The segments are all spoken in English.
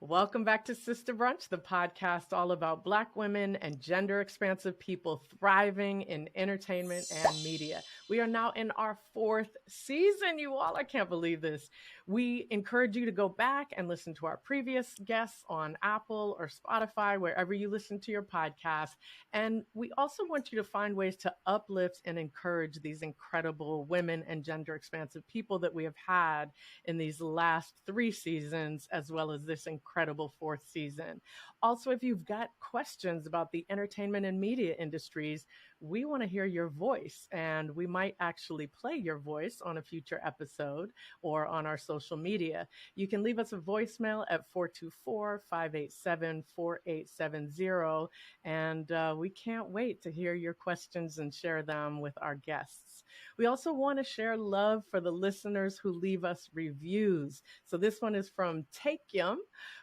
Welcome back to Sista Brunch, the podcast all about Black women and gender expansive people thriving in entertainment and media. We are now in our fourth season, you all. I can't believe this. We encourage you to go back and listen to our previous guests on Apple or Spotify, wherever you listen to your podcast. And we also want you to find ways to uplift and encourage these incredible women and gender expansive people that we have had in these last three seasons, as well as this incredible fourth season. Also, if you've got questions about the entertainment and media industries, we want to hear your voice, and we might actually play your voice on a future episode or on our social media. You can leave us a voicemail at 424-587-4870, and we can't wait to hear your questions and share them with our guests. We also want to share love for the listeners who leave us reviews. So this one is from Takeum,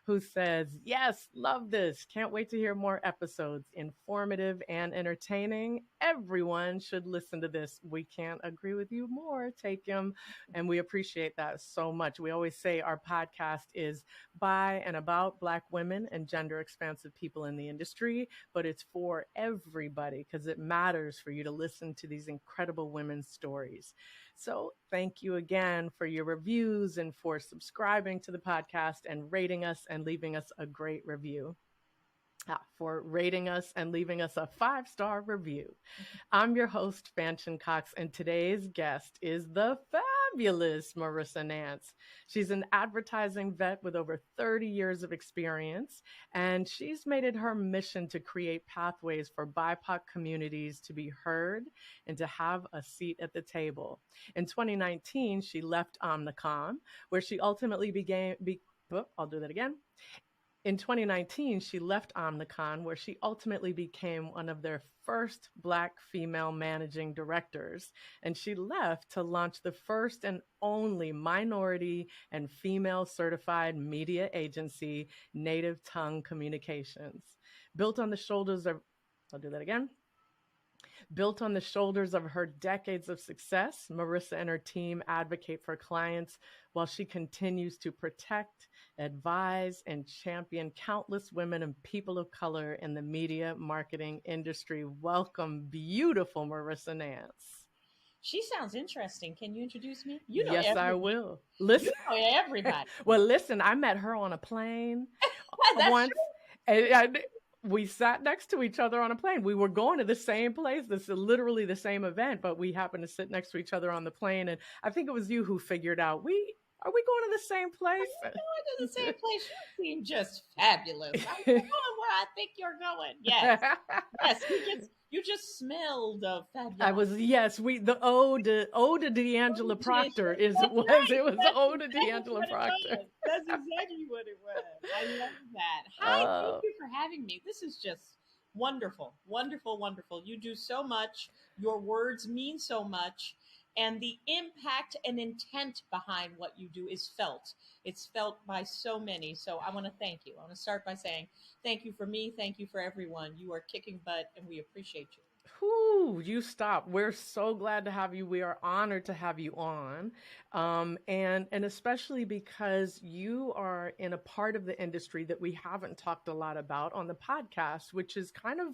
who says, yes, love this. Can't wait to hear more episodes. Informative and entertaining. Everyone should listen to this. We can't agree with you more, Takeum. And we appreciate that so much. We always say our podcast is by and about Black women and gender expansive people in the industry, but it's for everybody because it matters for you to listen to these incredible women's stories. So thank you again for your reviews and for subscribing to the podcast and rating us and leaving us a great review. For rating us and leaving us a 5-star review. I'm your host, Fanchon Cox, and today's guest is the fabulous Marissa Nance. She's an advertising vet with over 30 years of experience, and she's made it her mission to create pathways for BIPOC communities to be heard and to have a seat at the table. In 2019, she left Omnicom, where she ultimately I'll do that again. In 2019, she left Omnicom, where she ultimately became one of their first Black female managing directors. And she left to launch the first and only minority and female certified media agency, Native Tongue Communications. Built on the shoulders of her decades of success, Marissa and her team advocate for clients while she continues to protect, advise, and champion countless women and people of color in the media marketing industry. Welcome, beautiful Marissa Nance. She sounds interesting. Can you introduce me? Yes, I will. Listen, you know everybody. Well, listen, I met her on a plane That's once. true. We sat next to each other on a plane. We were going to the same place. This is literally the same event, but we happened to sit next to each other on the plane. And I think it was you who figured out, are we going to the same place? We're going to the same place. You seem just fabulous. I'm going where I think you're going. Yes. Yes. You just smelled fabulous. I was, yes, the ode to D'Angela Proctor is it was. Right. It was the ode to D'Angela Proctor. That's exactly what it was. I love that. Hi, thank you for having me. This is just wonderful, wonderful, wonderful. You do so much. Your words mean so much. And the impact and intent behind what you do is felt. It's felt by so many. So I want to thank you. I want to start by saying thank you for me. Thank you for everyone. You are kicking butt and we appreciate you. Whew, you stop. We're so glad to have you. We are honored to have you on. And especially because you are in a part of the industry that we haven't talked a lot about on the podcast, which is kind of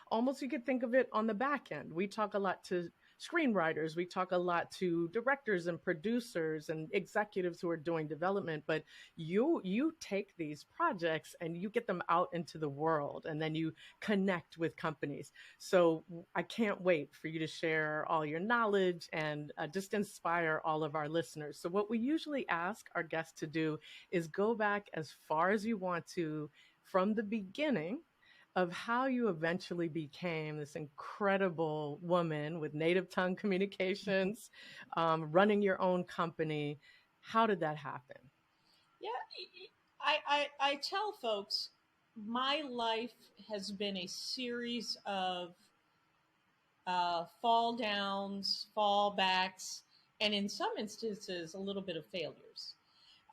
almost, you could think of it on the back end. We talk a lot to screenwriters. We talk a lot to directors and producers and executives who are doing development, but you take these projects and you get them out into the world and then you connect with companies. So I can't wait for you to share all your knowledge and just inspire all of our listeners. So what we usually ask our guests to do is go back as far as you want to from the beginning of how you eventually became this incredible woman with Native Tongue Communications, running your own company. How did that happen? Yeah, I tell folks my life has been a series of fall downs, fallbacks, and in some instances, a little bit of failures.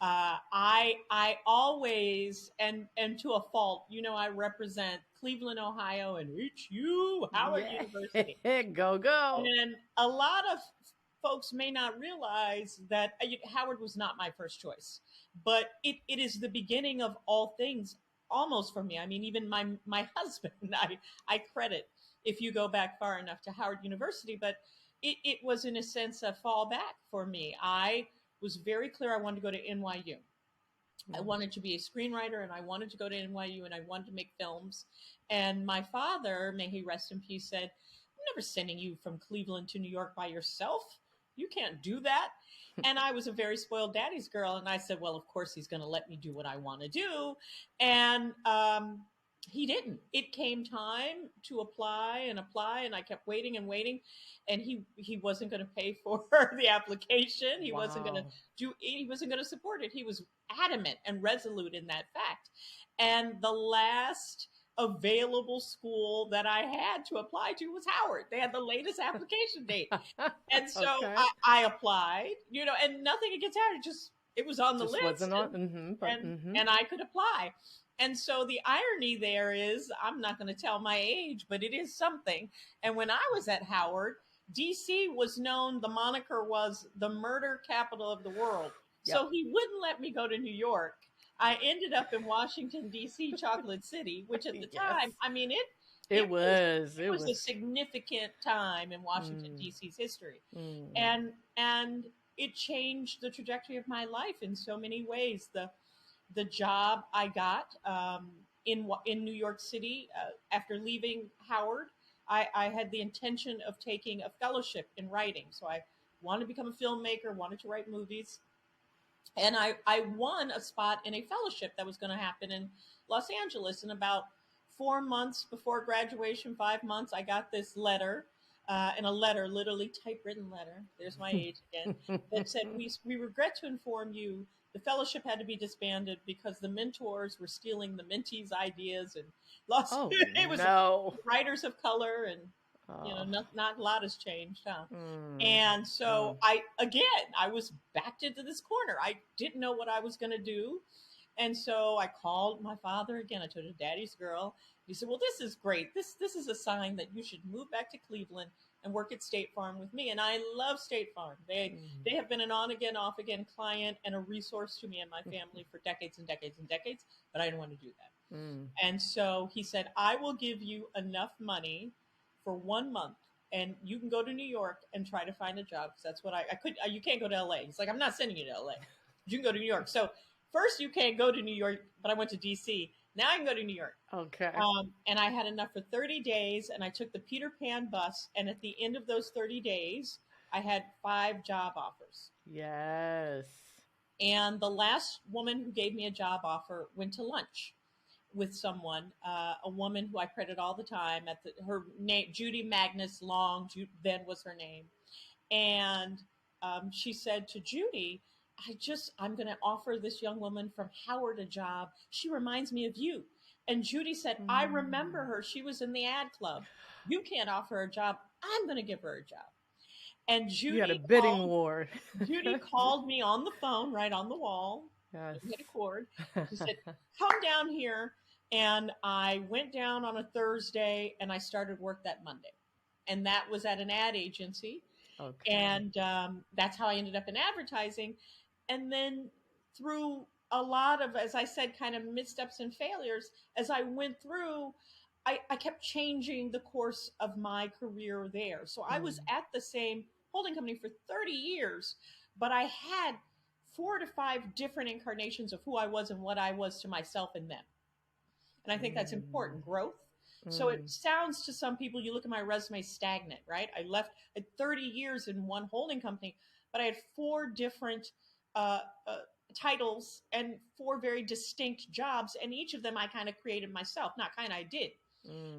I always, and to a fault, I represent Cleveland, Ohio, and HU Howard University. Go. And a lot of folks may not realize that Howard was not my first choice, but it is the beginning of all things almost for me. I mean, even my husband, I credit, if you go back far enough, to Howard University, but it was in a sense a fallback for me. I was very clear I wanted to go to NYU. I wanted to be a screenwriter and I wanted to go to NYU and I wanted to make films. And my father, may he rest in peace, said, I'm never sending you from Cleveland to New York by yourself. You can't do that. And I was a very spoiled daddy's girl. And I said, well, of course, he's going to let me do what I want to do. And he didn't. It came time to apply, and I kept waiting and waiting. And he wasn't going to pay for the application. He wasn't going to he wasn't going to support it. He was adamant and resolute in that fact. And the last available school that I had to apply to was Howard. They had the latest application date. And so I applied, and nothing against Howard. It was on the list. Wasn't on, and I could apply. And so the irony there is, I'm not going to tell my age, but it is something. And when I was at Howard, DC was known, the moniker was the murder capital of the world. Yep. So he wouldn't let me go to New York. I ended up in Washington, D.C., Chocolate City, which at the time, I mean, it was a significant time in Washington, D.C.'s history. And it changed the trajectory of my life in so many ways. The job I got in New York City after leaving Howard, I had the intention of taking a fellowship in writing. So I wanted to become a filmmaker, wanted to write movies. And I won a spot in a fellowship that was going to happen in Los Angeles. And about 4 months before graduation, 5 months, I got this letter, and a letter, literally typewritten letter, there's my age again, that said, we regret to inform you the fellowship had to be disbanded because the mentors were stealing the mentees' ideas and lost. It was writers of color, and not a lot has changed, huh? And so I was backed into this corner. I didn't know what I was going to do. And so I called my father again. I told him, daddy's girl. He said, well, this is great. This is a sign that you should move back to Cleveland and work at State Farm with me. And I love State Farm. They have been an on again, off again client and a resource to me and my family for decades and decades and decades, but I didn't want to do that. And so he said, I will give you enough money for 1 month and you can go to New York and try to find a job. Because that's what I could, you can't go to LA. He's like, I'm not sending you to LA. You can go to New York. So first you can't go to New York, but I went to DC. Now I can go to New York. Okay. And I had enough for 30 days and I took the Peter Pan bus. And at the end of those 30 days, I had 5 job offers. Yes. And the last woman who gave me a job offer went to lunch with someone, a woman who I credit all the time her name, Judy Magnus Long, then was her name. And she said to Judy, I'm going to offer this young woman from Howard a job. She reminds me of you. And Judy said, I remember her. She was in the ad club. You can't offer her a job. I'm going to give her a job. And Judy, you had a bidding war. Judy called me on the phone, right on the wall. Yes. We had a cord. She said, come down here. And I went down on a Thursday and I started work that Monday. And that was at an ad agency. Okay. And that's how I ended up in advertising. And then through a lot of, as I said, kind of missteps and failures, as I went through, I kept changing the course of my career there. So I was at the same holding company for 30 years, but I had 4 to 5 different incarnations of who I was and what I was to myself and them. And I think that's important, growth. So it sounds to some people, you look at my resume, stagnant, right? I left at 30 years in one holding company, but I had 4 different titles and 4 very distinct jobs. And each of them I kind of created myself, I did.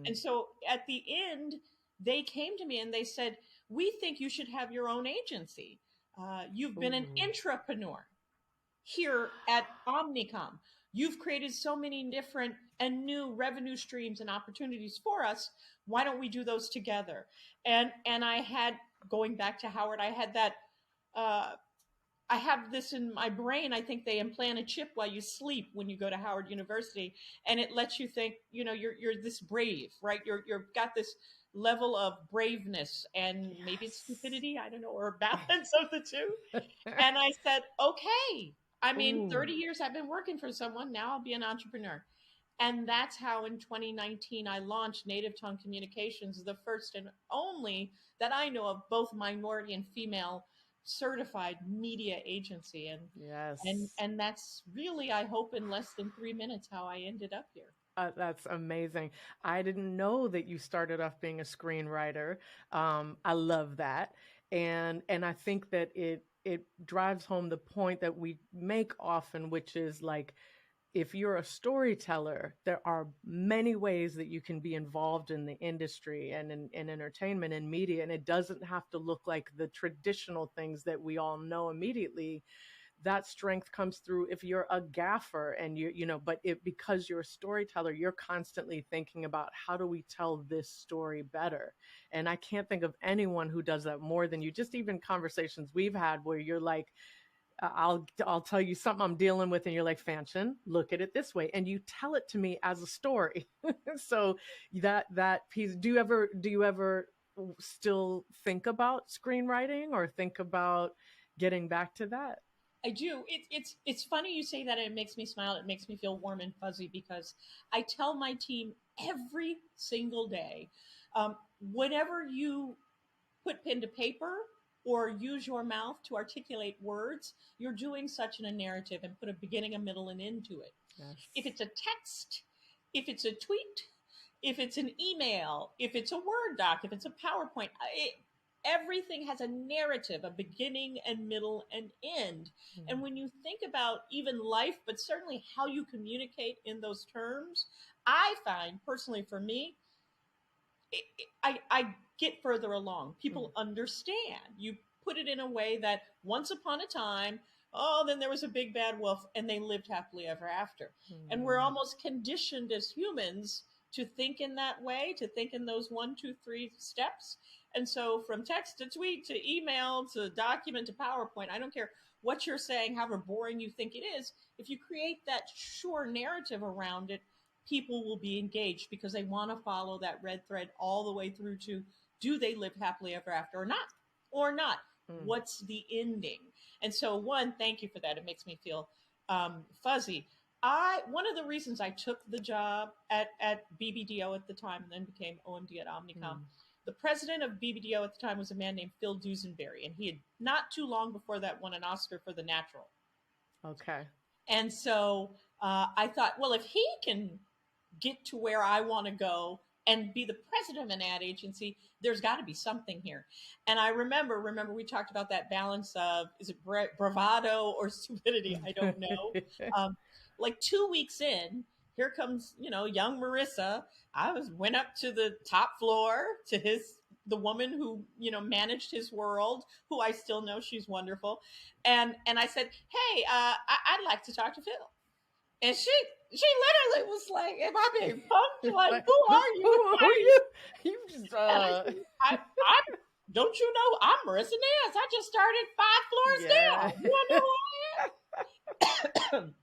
And so at the end, they came to me and they said, we think you should have your own agency. You've been an intrapreneur here at Omnicom. You've created so many different and new revenue streams and opportunities for us. Why don't we do those together? And I had, going back to Howard, I had that, I have this in my brain. I think they implant a chip while you sleep when you go to Howard University, and it lets you think, you're this brave, right? You're got this level of braveness, and maybe it's Yes. stupidity, I don't know, or balance of the two. And I said, okay. I mean, Ooh, 30 years I've been working for someone, now I'll be an entrepreneur. And that's how in 2019 I launched Native Tongue Communications, the first and only that I know of both minority and female certified media agency. yes. And that's really, I hope, in less than 3 minutes how I ended up here. That's amazing. I didn't know that you started off being a screenwriter. I love that, and I think that it drives home the point that we make often, which is like if you're a storyteller, there are many ways that you can be involved in the industry and in entertainment and media, and it doesn't have to look like the traditional things that we all know immediately. That strength comes through if you're a gaffer and but it because you're a storyteller, you're constantly thinking about how do we tell this story better. And I can't think of anyone who does that more than you. Just even conversations we've had where you're like, I'll tell you something I'm dealing with, and you're like, Fanchon, look at it this way, and you tell it to me as a story. So that piece. Do you ever still think about screenwriting or think about getting back to that? I do. It's funny you say that, and it makes me smile. It makes me feel warm and fuzzy because I tell my team every single day, whenever you put pen to paper or use your mouth to articulate words, you're doing such in a narrative and put a beginning, a middle, and end to it. If Yes. it's a text, if it's a tweet, if it's an email, if it's a Word doc, if it's a PowerPoint, everything has a narrative, a beginning and middle and end. And Mm. when you think about even life, but certainly how you communicate in those terms, I find personally for me, I get further along. Mm. People understand. You put it in a way that once upon a time, oh, then there was a big bad wolf and they lived happily ever after. And we're Mm. almost conditioned as humans to think in that way, to think in those 1, 2, 3 steps. And so from text to tweet to email to document to PowerPoint, I don't care what you're saying, however boring you think it is, if you create that sure narrative around it, people will be engaged because they want to follow that red thread all the way through to, do they live happily ever after or not? Or not? Mm. What's the ending? And so, one, thank you for that. It makes me feel fuzzy. One of the reasons I took the job at BBDO at the time and then became OMD at Omnicom, Mm. the president of BBDO at the time was a man named Phil Dusenberry, and he had not too long before that won an Oscar for The Natural. Okay. And so I thought, well, if he can get to where I want to go and be the president of an ad agency, there's got to be something here. And I remember we talked about that balance of, is it bravado or stupidity? I don't know. Like 2 weeks in, here comes, young Marissa. Went up to the top floor to the woman who, managed his world, who I still know, she's wonderful. And I said, hey, I'd like to talk to Phil. And she literally was like, "Am I being punked? Like, Like, who are you?" who are you? You just And I said, I don't you know I'm Marissa Nance? I just started 5 floors yeah. down. You want to know who I am?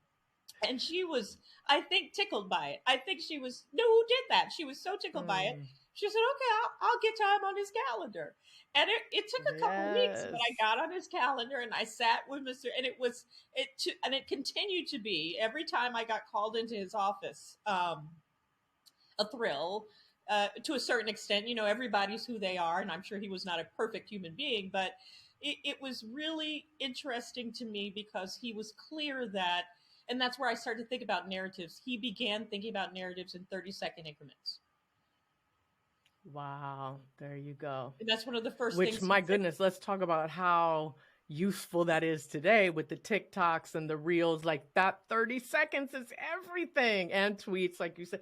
And she was, I think, tickled by it. I think she was, no, who did that? She was so tickled by it. Mm. She said, okay, I'll get time on his calendar. And it took a couple weeks, but Yes. I got on his calendar and I sat with Mr. And it continued to be every time I got called into his office, a thrill. To a certain extent, everybody's who they are, and I'm sure he was not a perfect human being, but it was really interesting to me because he was clear that, and that's where I started to think about narratives. He began thinking about narratives in 30-second increments. Wow. There you go. And that's one of the first Which, things he my said. goodness, let's talk about how useful that is today with the TikToks and the reels. Like that 30 seconds is everything. And tweets, like you said.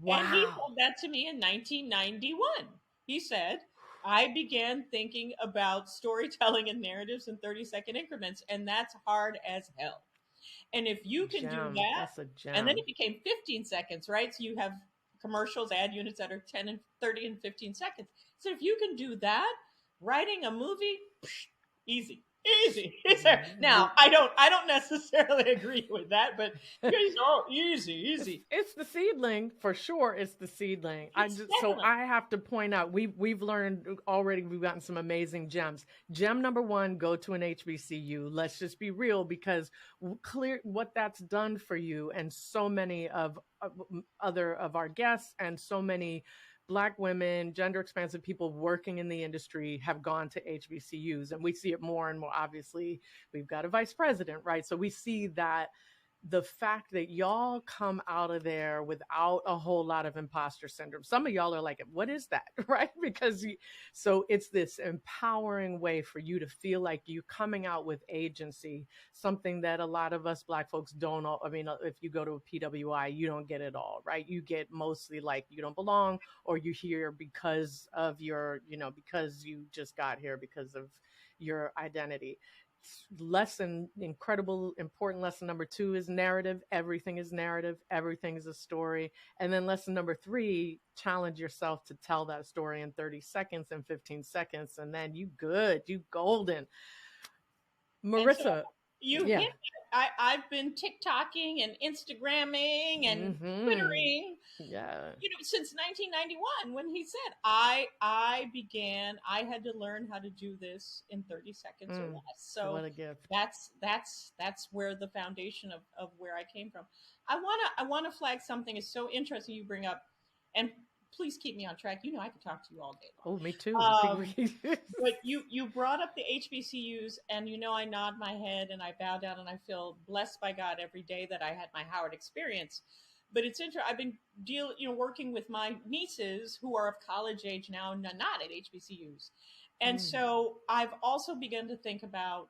And he Wow. told that to me in 1991. He said, I began thinking about storytelling and narratives in 30-second increments, and that's hard as hell. And if you can do Gem. that, That's a and then gem. it became 15 seconds, right? So you have commercials, ad units that are 10 and 30 and 15 seconds. So if you can do that, writing a movie, easy. Easy. Now, I don't necessarily agree with that, but easy. It's the seedling for sure. It's the seedling. So I have to point out we've learned already. We've gotten some amazing gems. Gem number one: go to an HBCU. Let's just be real, because clear what that's done for you, and so many of other of our guests, and so many Black women, gender expansive people working in the industry have gone to HBCUs, and we see it more and more. Obviously, we've got a vice president, right? So we see that the fact that y'all come out of there without a whole lot of imposter syndrome. Some of y'all are like, what is that? Right? So it's this empowering way for you to feel like you coming out with agency, something that a lot of us Black folks don't. I mean, if you go to a PWI, you don't get it all, right? You get mostly like you don't belong, or you here because of your, because you just got here because of your identity. Incredible important lesson number two is narrative. Everything is narrative, everything is a story. And then lesson number three, challenge yourself to tell that story in 30 seconds and 15 seconds, and then you golden. Marissa, you hit it. I've been TikToking and Instagramming and Twittering, since 1991, when he said I had to learn how to do this in 30 seconds or less. So what a gift. That's where the foundation of where I came from. I wanna flag something is so interesting you bring up, and please keep me on track. I could talk to you all day long. Oh, me too. But you brought up the HBCUs, and I nod my head and I bow down, and I feel blessed by God every day that I had my Howard experience. But it's interesting. I've been working with my nieces who are of college age now, not at HBCUs, and so I've also begun to think about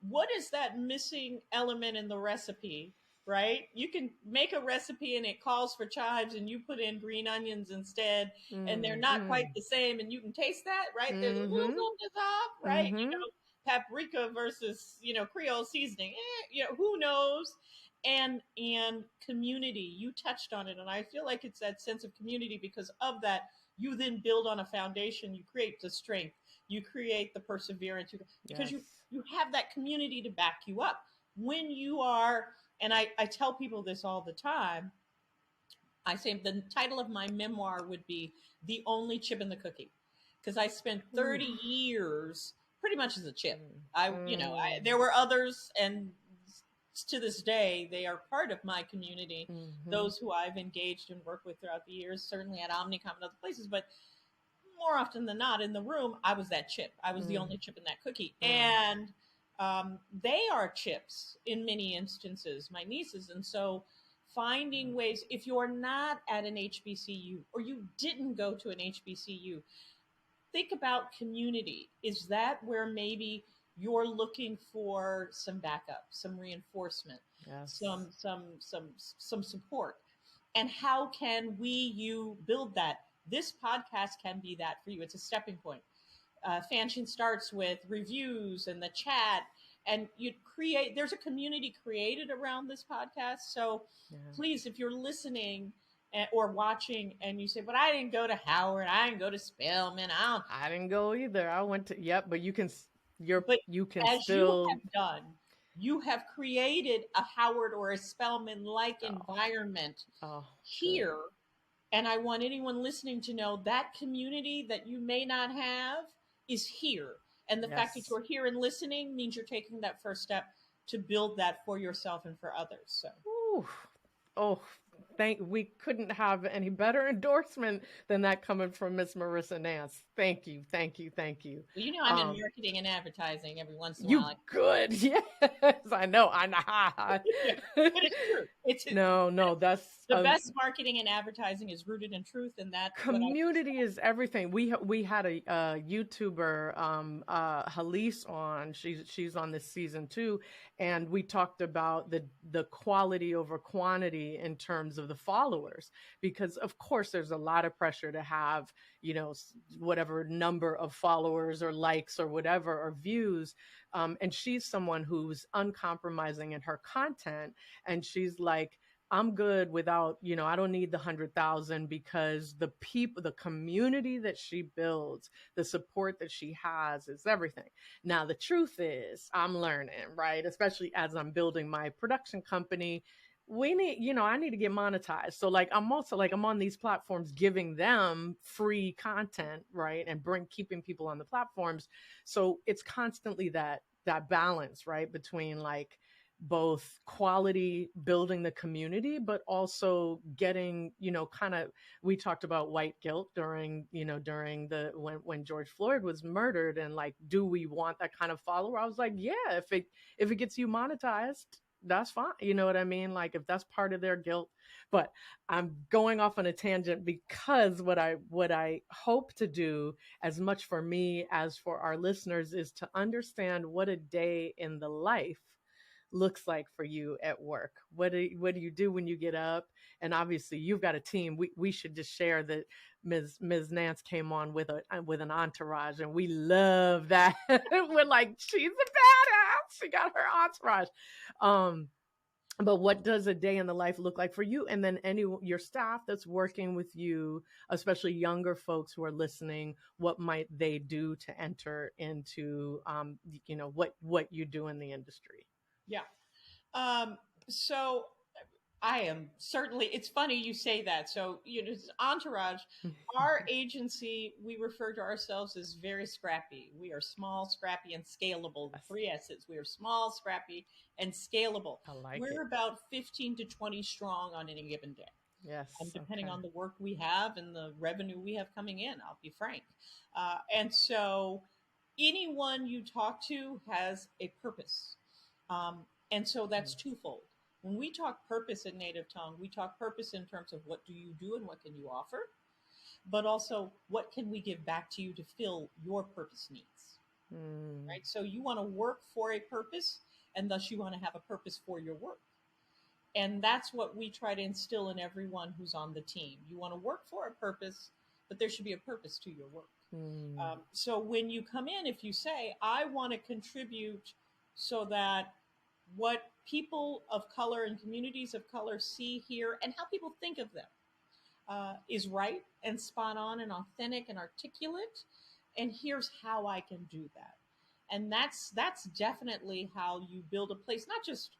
what is that missing element in the recipe. Right? You can make a recipe and it calls for chives, and you put in green onions instead, and they're not quite the same, and you can taste that, right? There's a little on the top, right? Paprika versus, Creole seasoning. Who knows? And community, you touched on it, and I feel like it's that sense of community. Because of that, you then build on a foundation, you create the strength, you create the perseverance, because you have that community to back you up when you are. And I tell people this all the time. I say the title of my memoir would be The Only Chip in the Cookie, because I spent 30 years pretty much as a chip. There were others, and to this day, they are part of my community, those who I've engaged and worked with throughout the years, certainly at Omnicom and other places, but more often than not in the room, I was that chip. I was the only chip in that cookie. And they are chips in many instances, my nieces. And so finding ways, if you're not at an HBCU or you didn't go to an HBCU, think about community. Is that where maybe you're looking for some backup, some reinforcement, some support? And how can you build that? This podcast can be that for you. It's a stepping point. Fanshin starts with reviews and the chat, and there's a community created around this podcast. So please, if you're listening or watching and you say, but I didn't go to Howard, I didn't go to Spelman, I didn't go either. I went to, but you can, as you have done, you have created a Howard or a Spelman-like environment here. Good. And I want anyone listening to know that community that you may not have is here. And the fact that you're here and listening means you're taking that first step to build that for yourself and for others. So, we couldn't have any better endorsement than that coming from Miss Marissa Nance. Thank you. Well, I'm in marketing and advertising every once in a while. You good? Yes, I know. But it's true. That's the best marketing and advertising is rooted in truth, and that community is everything. We had a YouTuber, Halise, on. She's on this season too, and we talked about the quality over quantity in terms of the followers, because of course there's a lot of pressure to have whatever number of followers or likes or whatever or views, and she's someone who's uncompromising in her content, and she's like, I'm good without, I don't need the 100,000 because the people, the community that she builds, the support that she has is everything. Now, the truth is, I'm learning, right? Especially as I'm building my production company. We need, I need to get monetized. So like, I'm also like, I'm on these platforms giving them free content, right? And keeping people on the platforms. So it's constantly that balance, right? Between like, both quality building the community but also getting, kind of, we talked about white guilt during, during the when George Floyd was murdered, and like, do we want that kind of follower? I was like, yeah, if it gets you monetized, that's fine. You know what I mean? Like, if that's part of their guilt. But I'm going off on a tangent because what I hope to do, as much for me as for our listeners, is to understand what a day in the life looks like for you at work. What do you do when you get up? And obviously you've got a team. We should just share that Ms. Nance came on with an entourage, and we love that. We're like, she's a badass. She got her entourage. But what does a day in the life look like for you? And then your staff that's working with you, especially younger folks who are listening, what might they do to enter into, what you do in the industry? Yeah. So I am certainly, it's funny you say that. So, Entourage, our agency, we refer to ourselves as very scrappy. We are small, scrappy, and scalable. The three S's. We are small, scrappy, and scalable. I like We're it. about 15 to 20 strong on any given day. Yes. Depending Okay. on the work we have and the revenue we have coming in, I'll be frank. And so anyone you talk to has a purpose. And so that's twofold. When we talk purpose in native tongue, we talk purpose in terms of what do you do and what can you offer, but also what can we give back to you to fill your purpose needs, right? So you want to work for a purpose, and thus you want to have a purpose for your work. And that's what we try to instill in everyone who's on the team. You want to work for a purpose, but there should be a purpose to your work. So when you come in, if you say, I want to contribute so that what people of color and communities of color see, hear, and how people think of them is right and spot on and authentic and articulate, and here's how I can do that. And that's definitely how you build a place, not just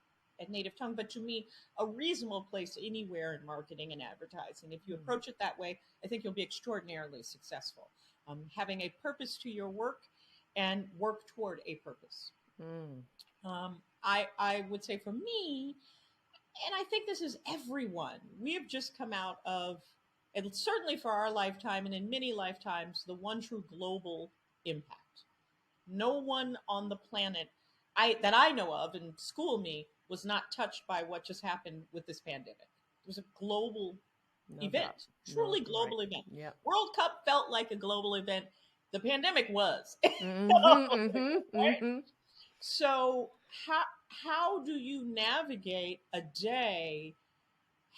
at native tongue, but to me, a reasonable place anywhere in marketing and advertising. If you approach it that way, I think you'll be extraordinarily successful. Having a purpose to your work and work toward a purpose. I would say for me, and I think this is everyone, we have just come out of, and certainly for our lifetime and in many lifetimes, the one true global impact. No one on the planet that I know of, and school me, was not touched by what just happened with this pandemic. It was a global event, truly global event. Yep. World Cup felt like a global event. The pandemic was. Right? So how do you navigate a day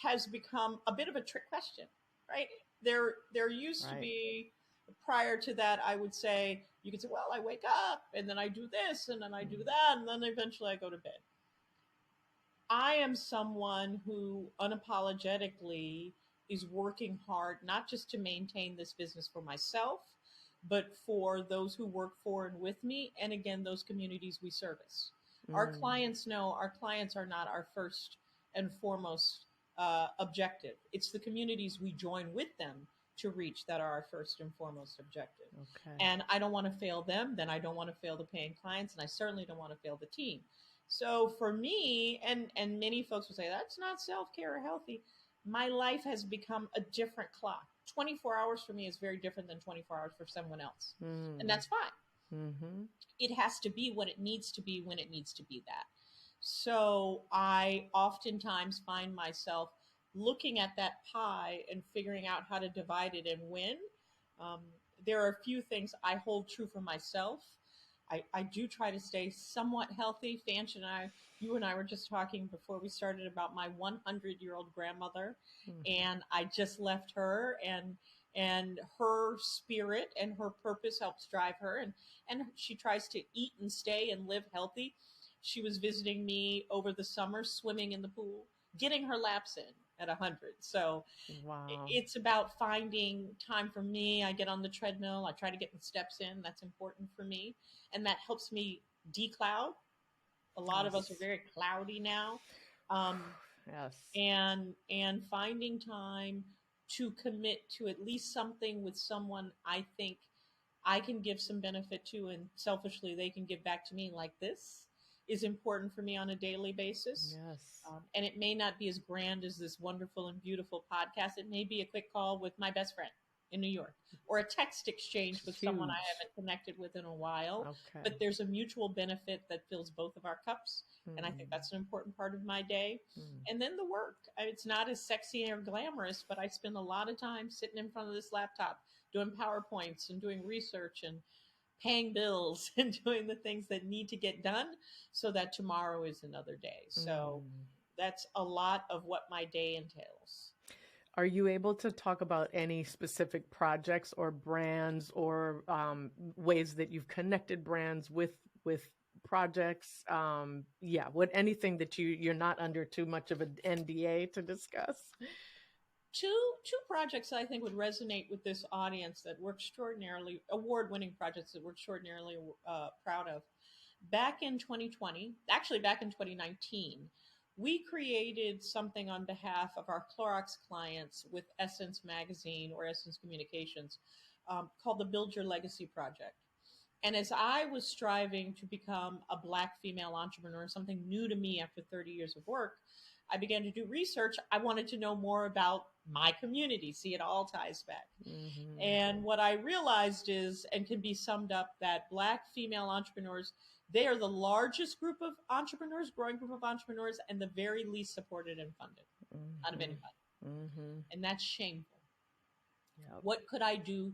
has become a bit of a trick question, right? There used to be, prior to that, I would say, you could say, well, I wake up and then I do this and then I do that and then eventually I go to bed. I am someone who unapologetically is working hard, not just to maintain this business for myself, but for those who work for and with me, and again, those communities we service. Our clients know our clients are not our first and foremost objective. It's the communities we join with them to reach that are our first and foremost objective. Okay. And I don't want to fail them, then I don't want to fail the paying clients, and I certainly don't want to fail the team. So for me, and many folks will say, that's not self-care or healthy. My life has become a different clock. 24 hours for me is very different than 24 hours for someone else. And that's fine. It has to be what it needs to be when it needs to be that. So I oftentimes find myself looking at that pie and figuring out how to divide it and win. There are a few things I hold true for myself. I do try to stay somewhat healthy. Fanch and you and I were just talking before we started about my 100-year-old grandmother, and I just left her, and her spirit and her purpose helps drive her, and she tries to eat and stay and live healthy. She was visiting me over the summer, swimming in the pool, getting her laps in at 100. So Wow. it's about finding time for me. I get on the treadmill. I try to get the steps in. That's important for me. And that helps me decloud. A lot of us are Yes. very cloudy now. Um, Yes. and finding time to commit to at least something with someone I think I can give some benefit to, and selfishly they can give back to me, like this, is important for me on a daily basis. Yes. And it may not be as grand as this wonderful and beautiful podcast. It may be a quick call with my best friend in New York, or a text exchange with someone I Huge. haven't connected with in a while. Okay. But there's a mutual benefit that fills both of our cups. And I think Mm. that's an important part of my day. Mm. And then the work. It's not as sexy or glamorous, but I spend a lot of time sitting in front of this laptop doing PowerPoints and doing research and paying bills and doing the things that need to get done so that tomorrow is another day. So Mm. that's a lot of what my day entails. Are you able to talk about any specific projects or brands, or ways that you've connected brands with projects? Yeah, what anything that you're not under too much of an NDA to discuss? Two projects I think would resonate with this audience that we're extraordinarily award-winning projects that we're extraordinarily proud of. Back in 2020, actually back in 2019, we created something on behalf of our Clorox clients with Essence Magazine or Essence Communications, called the Build Your Legacy Project. And as I was striving to become a Black female entrepreneur, something new to me after 30 years of work, I began to do research. I wanted to know more about my community. See, it all ties back. Mm-hmm. And what I realized is, and can be summed up, that Black female entrepreneurs, they are the largest group of entrepreneurs, growing group of entrepreneurs, and the very least supported and funded out of Mm-hmm. anybody. Mm-hmm. And that's shameful. Yep. What could I do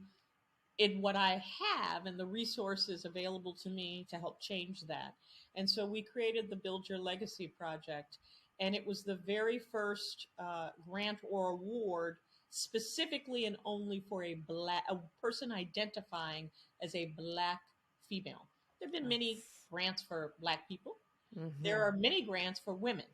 in what I have and the resources available to me to help change that? And so we created the Build Your Legacy Project. And it was the very first grant or award specifically and only for a person identifying as a Black female. There have been many grants for Black people. Mm-hmm. There are many grants for women.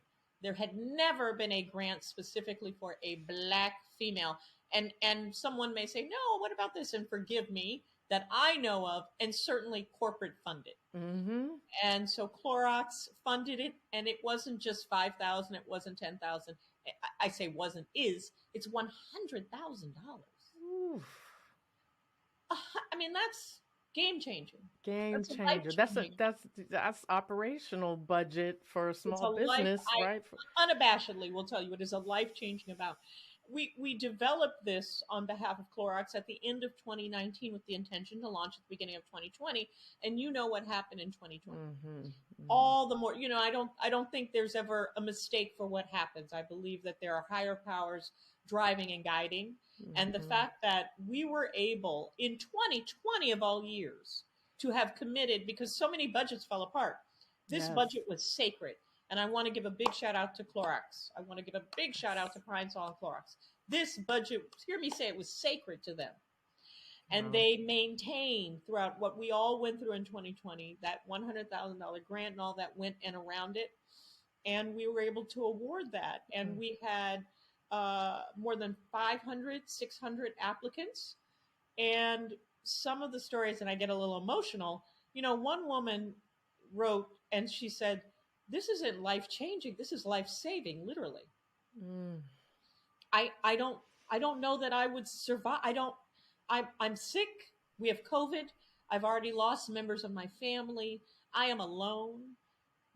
There had never been a grant specifically for a Black female. And someone may say, no, what about this? And forgive me, that I know of, and certainly corporate funded. Mm-hmm. And so Clorox funded it, and it wasn't just 5,000, it wasn't 10,000. I say wasn't, is, it's $100,000. I mean, that's game changing. Game That's changer. That's operational budget for a small business, right? Unabashedly will tell you it is a life changing amount. We developed this on behalf of Clorox at the end of 2019 with the intention to launch at the beginning of 2020, and you know what happened in 2020. Mm-hmm. Mm-hmm. All the more, I don't think there's ever a mistake for what happens. I believe that there are higher powers driving and guiding. Mm-hmm. And the fact that we were able in 2020 of all years to have committed, because so many budgets fell apart. This budget was sacred. And I want to give a big shout out to Clorox. I want to give a big shout out to Pine Sol and Clorox. This budget, hear me say, it was sacred to them. And they maintained throughout what we all went through in 2020, that $100,000 grant and all that went in around it. And we were able to award that. And we had more than 500, 600 applicants. And some of the stories, and I get a little emotional, one woman wrote and she said, this isn't life-changing, this is life-saving, literally. I don't know that I would survive. I'm sick. We have COVID. I've already lost members of my family. I am alone.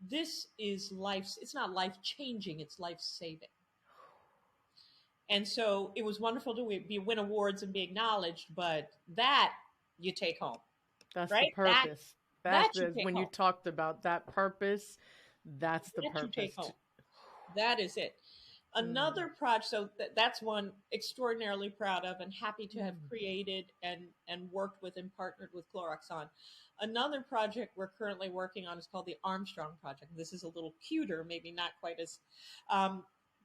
This is life. It's not life-changing, it's life-saving. And so it was wonderful to win awards and be acknowledged, but that you take home. That's right? The purpose. That is when you talked about that purpose. That's the purpose. You take home. That is it. Another project, so that's one extraordinarily proud of and happy to have created and worked with and partnered with Clorox on. Another project we're currently working on is called the Armstrong Project. This is a little cuter, maybe not quite as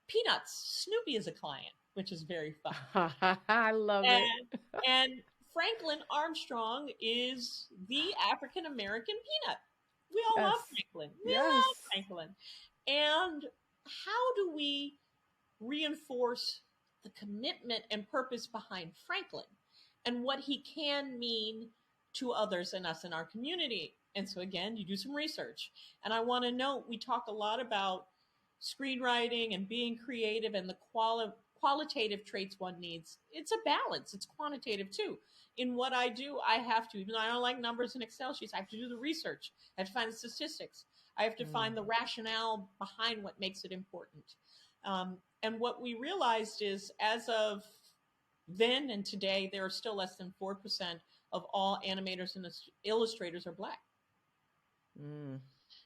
Peanuts. Snoopy is a client, which is very fun. I love it. And Franklin Armstrong is the African-American peanut. We all love Franklin. We love Franklin. And how do we reinforce the commitment and purpose behind Franklin and what he can mean to others and us in our community? And so, again, you do some research. And I want to note we talk a lot about screenwriting and being creative and the qualitative traits one needs. It's a balance, it's quantitative too. In what I do, I have to, even though I don't like numbers and Excel sheets, I have to do the research, I have to find the statistics, I have to find the rationale behind what makes it important. And what we realized is, as of then and today, there are still less than 4% of all animators and illustrators are Black.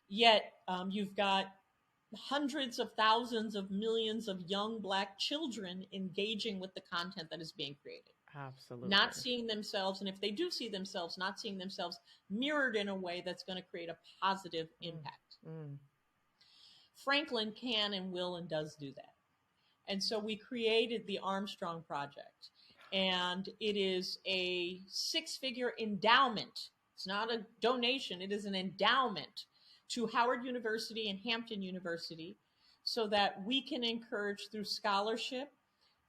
Yet you've got hundreds of thousands of millions of young Black children engaging with the content that is being created. Absolutely. Not seeing themselves, and if they do see themselves, not seeing themselves mirrored in a way that's going to create a positive impact. Franklin can and will and does do that. And so we created the Armstrong Project, and it is a 6-figure endowment. It's not a donation, it is an endowment to Howard University and Hampton University, so that we can encourage, through scholarship,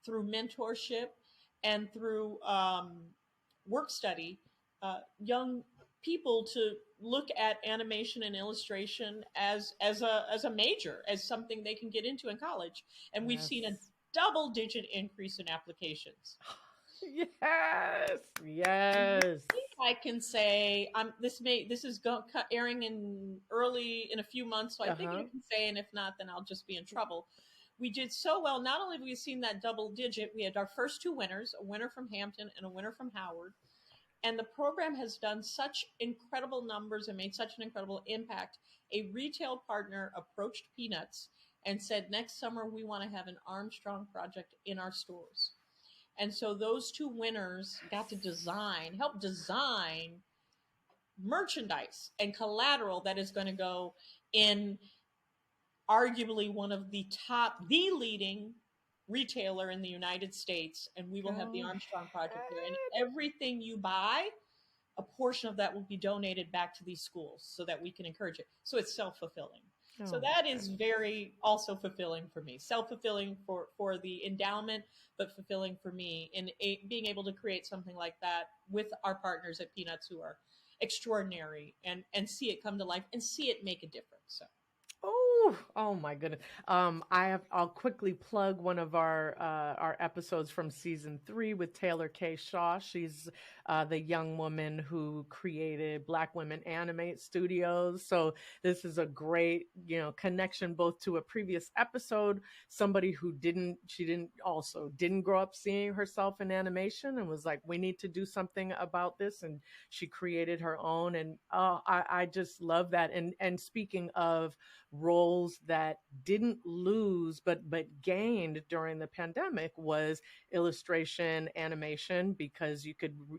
through mentorship, and through work study, young people to look at animation and illustration as a major, as something they can get into in college. And we've seen a double-digit increase in applications. Yes. I can say this is airing in a few months, so I think I can say, and if not, then I'll just be in trouble. We did so well. Not only have we seen that double digit, we had our first 2 winners, a winner from Hampton and a winner from Howard. And the program has done such incredible numbers and made such an incredible impact. A retail partner approached Peanuts and said, next summer, we want to have an Armstrong project in our stores. And so those 2 winners got to help design merchandise and collateral that is going to go in arguably one of the leading retailer in the United States. And we will have the Armstrong Project there. And everything you buy, a portion of that will be donated back to these schools so that we can encourage it. So it's self-fulfilling. So that is very also fulfilling for me. Self-fulfilling for the endowment, but fulfilling for me in being able to create something like that with our partners at Peanuts, who are extraordinary, and see it come to life and see it make a difference. So. Oh my goodness. I'll quickly plug one of our episodes from season 3 with Taylor K. Shaw. She's the young woman who created Black Women Animate Studios. So this is a great, connection both to a previous episode, somebody who didn't grow up seeing herself in animation and was like, we need to do something about this. And she created her own. And I just love that. And speaking of roles that didn't lose but gained during the pandemic was illustration, animation, because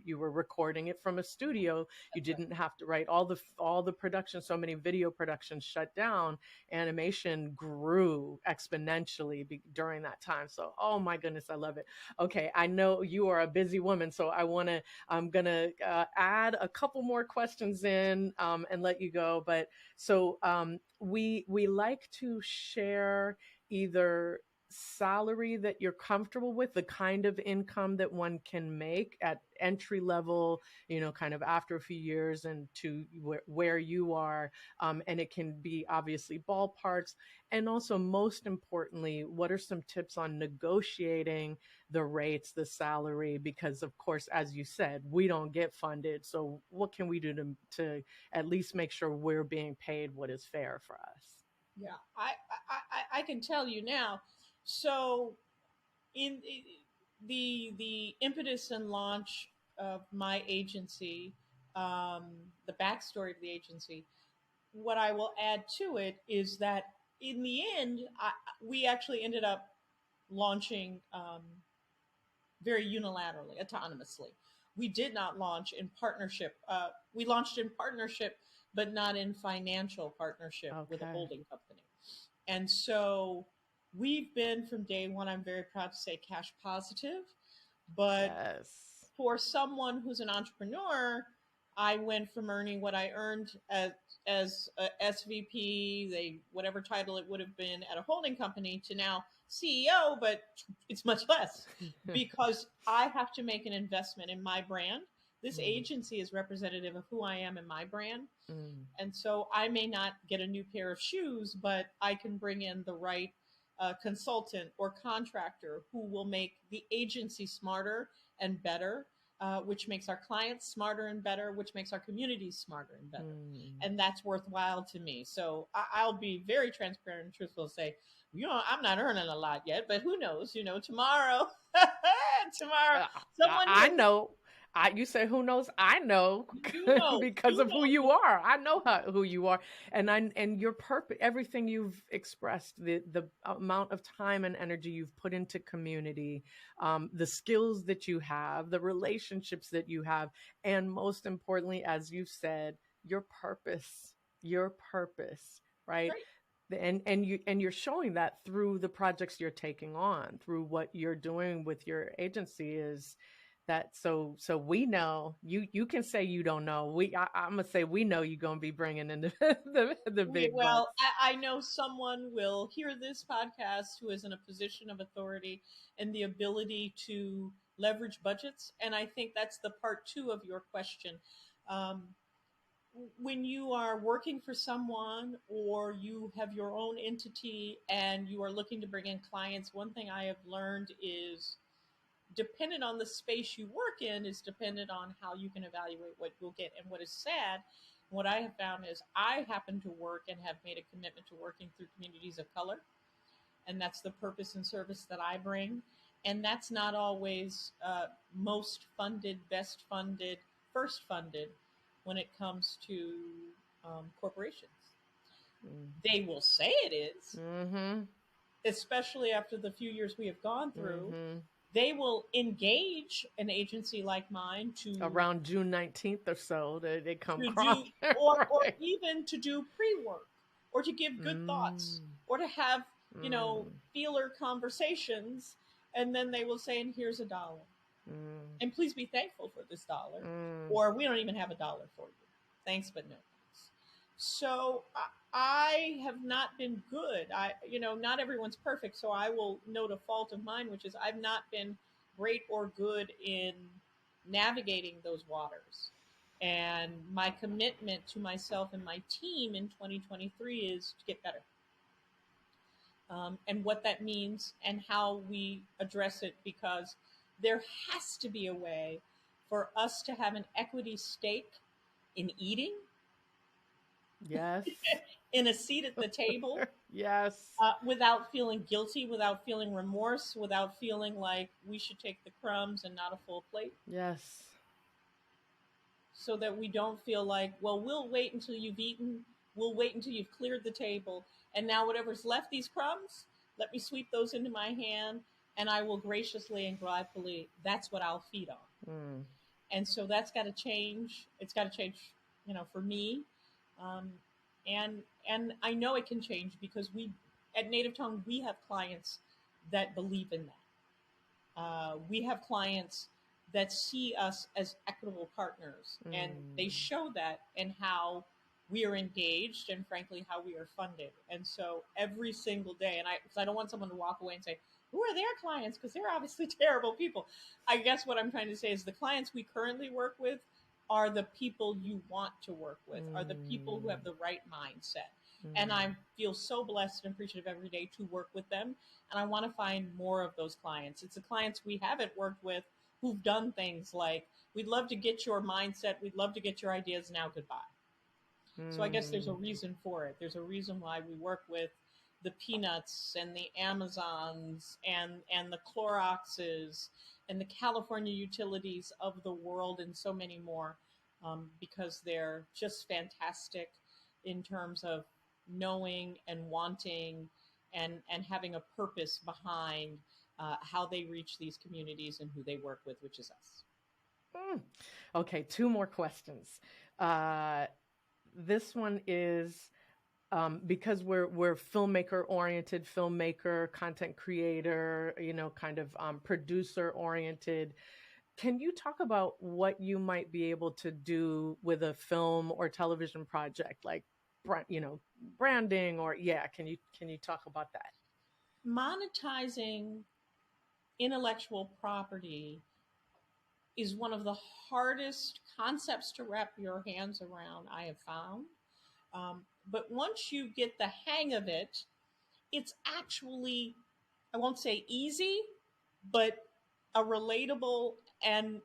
you were recording it from a studio. You didn't have to write all the production. So many video productions shut down. Animation grew exponentially during that time. So, oh my goodness, I love it. Okay, I know you are a busy woman, so I'm gonna add a couple more questions in and let you go. But so we like to share either salary that you're comfortable with, the kind of income that one can make at entry level, kind of after a few years, and to where you are. And it can be obviously ballparks. And also, most importantly, what are some tips on negotiating the rates, the salary? Because of course, as you said, we don't get funded. So what can we do to at least make sure we're being paid what is fair for us? Yeah, I can tell you now. So in the impetus and launch of my agency, the backstory of the agency, what I will add to it is that in the end, we actually ended up launching very unilaterally, autonomously. We did not launch in partnership. We launched in partnership, but not in financial partnership with a holding company. And so we've been, from day one, I'm very proud to say, cash positive. But for someone who's an entrepreneur, I went from earning what I earned as a SVP, whatever title it would have been at a holding company, to now CEO, but it's much less because I have to make an investment in my brand. This agency is representative of who I am and my brand. And so I may not get a new pair of shoes, but I can bring in the right consultant or contractor who will make the agency smarter and better, which makes our clients smarter and better, which makes our communities smarter and better. And that's worthwhile to me. So I'll be very transparent and truthful and say, I'm not earning a lot yet, but who knows, tomorrow, someone I know. You say who knows? I know because of who you are. I know who you are, and your purpose, everything you've expressed, the amount of time and energy you've put into community, the skills that you have, the relationships that you have, and most importantly, as you've said, your purpose, right? And you're showing that through the projects you're taking on, through what you're doing with your agency. Is that so we know you can say you don't know. I'm gonna say we know you're gonna be bringing in the big well bucks. I know someone will hear this podcast who is in a position of authority and the ability to leverage budgets, and I think that's the part 2 of your question. When you are working for someone or you have your own entity and you are looking to bring in clients, one thing I have learned is dependent on the space you work in is dependent on how you can evaluate what you'll get. And what is sad, what I have found is I happen to work and have made a commitment to working through communities of color. And that's the purpose and service that I bring. And that's not always most funded, best funded, first funded when it comes to corporations. They will say it is, especially after the few years we have gone through. They will engage an agency like mine to around June 19th or so they come or even to do pre-work or to give good thoughts or to have feeler conversations, and then they will say, and here's $1, and please be thankful for this $1, or we don't even have $1 for you, thanks but no thanks. So I have not been good. Not everyone's perfect, so I will note a fault of mine, which is I've not been great or good in navigating those waters. And my commitment to myself and my team in 2023 is to get better. And what that means and how we address it, because there has to be a way for us to have an equity stake in eating. Yes. In a seat at the table. Yes. Without feeling guilty, without feeling remorse, without feeling like we should take the crumbs and not a full plate. Yes. So that we don't feel like, well, we'll wait until you've eaten. We'll wait until you've cleared the table. And now whatever's left, these crumbs, let me sweep those into my hand, and I will graciously and gladfully, that's what I'll feed on. And so that's got to change. It's got to change, for me. And I know it can change because we, at Native Tongue, we have clients that believe in that. We have clients that see us as equitable partners, and they show that in how we are engaged and, frankly, how we are funded. And so every single day, and I don't want someone to walk away and say, who are their clients? Because they're obviously terrible people. I guess what I'm trying to say is the clients we currently work with are the people you want to work with, are the people who have the right mindset. And I feel so blessed and appreciative every day to work with them. And I want to find more of those clients. It's the clients we haven't worked with who've done things like, we'd love to get your mindset, we'd love to get your ideas, now goodbye. So I guess there's a reason for it. There's a reason why we work with the Peanuts and the Amazons and the Cloroxes and the California Utilities of the world and so many more, because they're just fantastic in terms of knowing and wanting and having a purpose behind how they reach these communities and who they work with, which is us. Okay, 2 more questions. This one is because we're filmmaker oriented, content creator, kind of producer oriented. Can you talk about what you might be able to do with a film or television project, like, branding, or yeah? Can you talk about that? Monetizing intellectual property is one of the hardest concepts to wrap your hands around, I have found. But once you get the hang of it, it's actually, I won't say easy, but a relatable and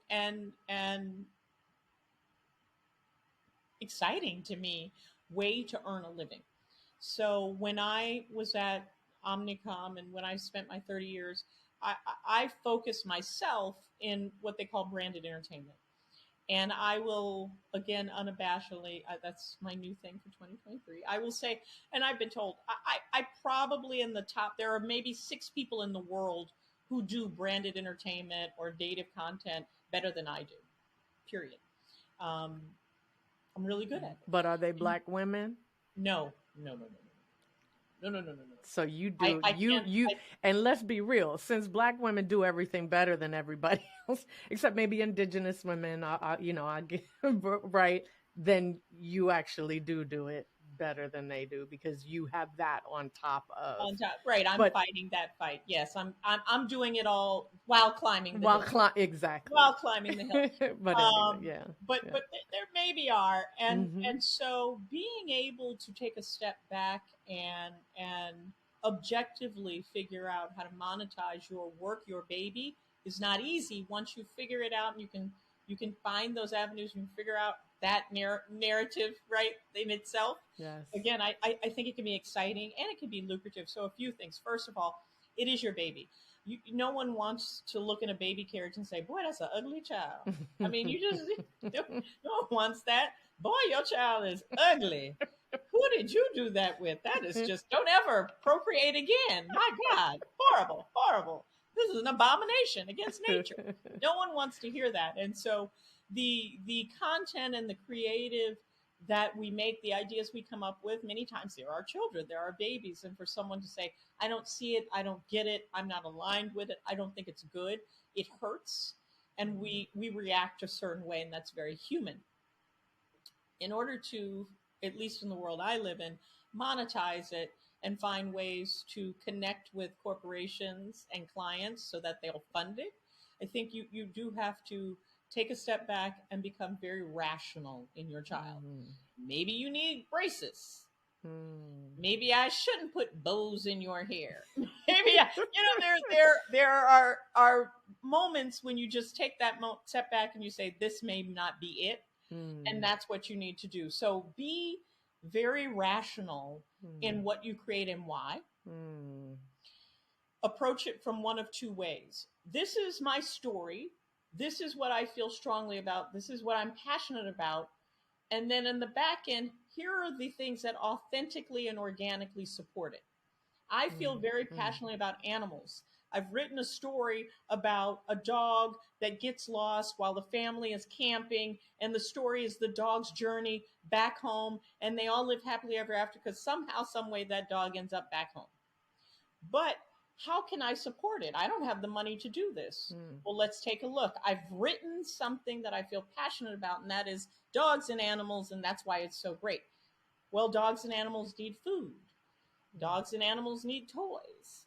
exciting to me way to earn a living. So when I was at Omnicom and when I spent my 30 years, I focused myself in what they call branded entertainment. And I will, again, unabashedly, that's my new thing for 2023. I will say, and I've been told, I probably in the top, there are maybe 6 people in the world who do branded entertainment or native content better than I do, period. Um, I'm really good at it. But are they Black women? No, no, no, no, no, no, no, no, no, no. So you do I can't. and let's be real, since Black women do everything better than everybody else, except maybe Indigenous women, I get right, then you actually do it better than they do because you have that on top of. On top, right? I'm But fighting that fight. Yes, I'm doing it all while climbing the while hill. exactly. While climbing the hill. But anyway, Um, yeah, but yeah. but there maybe are, Hmm. and so being able to take a step back and objectively figure out how to monetize your work, your baby, is not easy. Once you figure it out, and you can find those avenues, and figure out that narrative right in itself. Yes. Again, I think it can be exciting and it can be lucrative. So a few things. First of all, it is your baby. No one wants to look in a baby carriage and say, "Boy, that's an ugly child." I mean, you just no one wants that. Boy, your child is ugly. Who did you do that with? That is just, don't ever procreate again. My God, horrible, horrible. This is an abomination against nature. No one wants to hear that. And so the content and the creative that we make, the ideas we come up with, many times there are children, there are babies. And for someone to say, I don't see it, I don't get it, I'm not aligned with it, I don't think it's good, it hurts. And we react a certain way, and that's very human. In order to, at least in the world I live in, monetize it and find ways to connect with corporations and clients so that they'll fund it, I think you do have to take a step back and become very rational in your child. Mhm. Maybe you need braces. Mm. Maybe I shouldn't put bows in your hair. Maybe there are moments when you just take that step back and you say, this may not be it, and Mm. that's what you need to do. So be very rational in Mm. what you create and why. Mm. Approach it from one of two ways. This is my story. This is what I feel strongly about. This is what I'm passionate about. And then in the back end, here are the things that authentically and organically support it. I feel Mm. very Mm. passionately about animals. I've written a story about a dog that gets lost while the family is camping, and the story is the dog's journey back home, and they all live happily ever after because somehow, some way, that dog ends up back home. But how can I support it? I don't have the money to do this. Mm. Well, let's take a look. I've written something that I feel passionate about, and that is dogs and animals, and that's why it's so great. Well, dogs and animals need food. Dogs and animals need toys.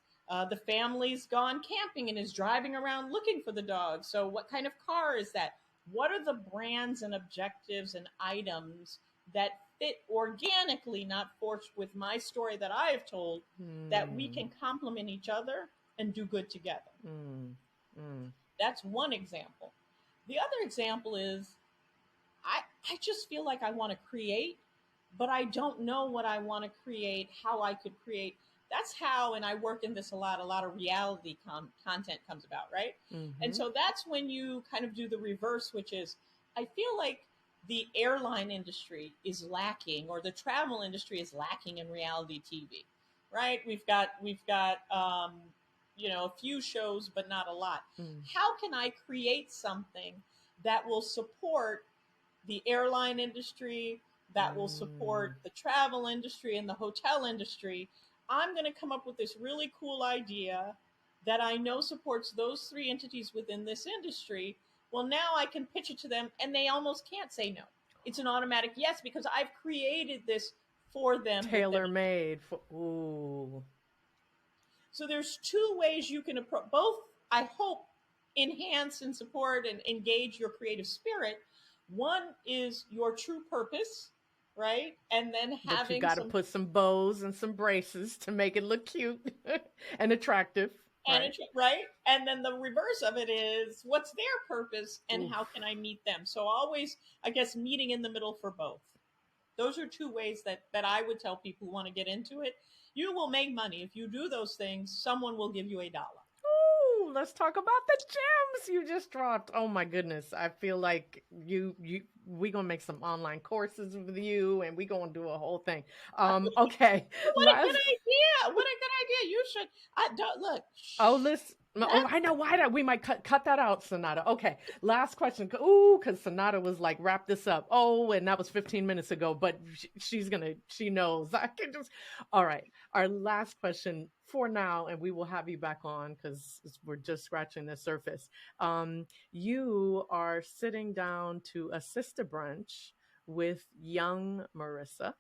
The family's gone camping and is driving around looking for the dog. So, what kind of car is that? What are the brands and objectives and items that fit organically, not forced with my story that I have told, that we Mm. can complement each other and do good together? Mm. Mm. That's one example. The other example is I, I just feel like I want to create, but I don't know what I want to create, how I could create. That's how, and I work in this a lot of reality content comes about, right? And Mhm. so that's when you kind of do the reverse, which is I feel like the airline industry is lacking, or the travel industry is lacking in reality TV, right? We've got a few shows, but not a lot. Mm. How can I create something that will support the airline industry, that will Mm. support the travel industry and the hotel industry? I'm going to come up with this really cool idea that I know supports those three entities within this industry, Well, now I can pitch it to them and they almost can't say no. It's an automatic yes because I've created this for them. Tailor made for, ooh. So there's two ways you can approach both. I hope enhance and support and engage your creative spirit. One is your true purpose, right? And then having, but you got to put some bows and some braces to make it look cute and attractive. And right? And then the reverse of it is what's their purpose and Oof. How can I meet them? So always, I guess, meeting in the middle for both. Those are two ways that I would tell people who want to get into it. You will make money. If you do those things, someone will give you $1. Ooh, let's talk about the gems you just dropped. Oh my goodness. I feel like we gonna make some online courses with you and we gonna do a whole thing. Okay. What a good idea. What a good idea. You should look. Oh, listen. Oh, I know why we might cut that out, Sonata. Okay, last question. Ooh, because Sonata was like, wrap this up. Oh, and that was 15 minutes ago, but she knows. I can just, all right. Our last question for now, and we will have you back on because we're just scratching the surface. You are sitting down to a Sista Brunch with young Marissa.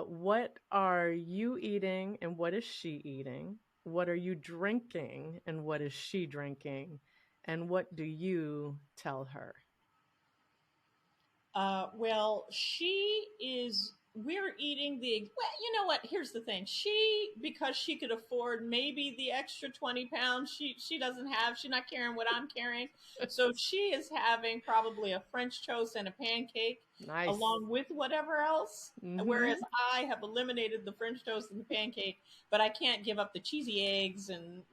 What are you eating and what is she eating? What are you drinking and what is she drinking? And what do you tell her? Well, we're eating you know what? Here's the thing. Because she could afford maybe the extra 20 pounds she's not carrying what I'm carrying. So she is having probably a French toast and a pancake. Nice. Along with whatever else. Mm-hmm. Whereas I have eliminated the French toast and the pancake, but I can't give up the cheesy eggs and,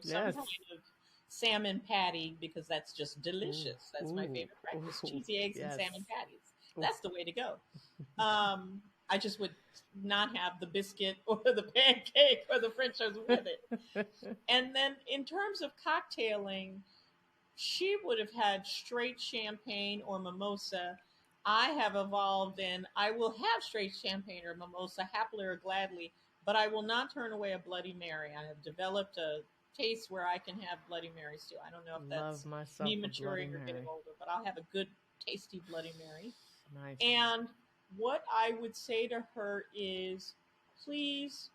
some kind of salmon patty because that's just delicious. That's my favorite breakfast. Cheesy eggs and salmon patties. That's the way to go. I just would not have the biscuit or the pancake or the French toast with it. And then in terms of cocktailing, she would have had straight champagne or mimosa. I have evolved and I will have straight champagne or mimosa happily or gladly, but I will not turn away a Bloody Mary. I have developed a taste where I can have Bloody Marys too. I don't know if that's me maturing or getting older, but I'll have a good, tasty Bloody Mary. Nice. And what I would say to her is, please,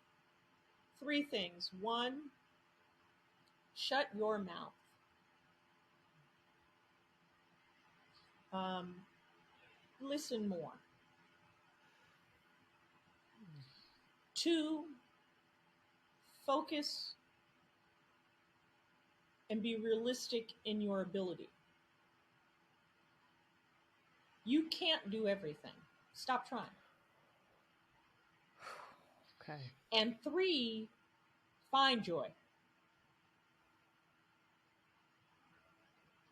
3 things. 1, shut your mouth. Listen more. 2, focus and be realistic in your ability. You can't do everything. Stop trying. Okay. And 3, find joy.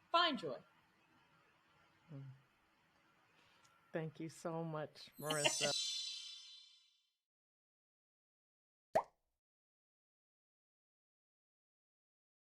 Find joy. Thank you so much, Marissa.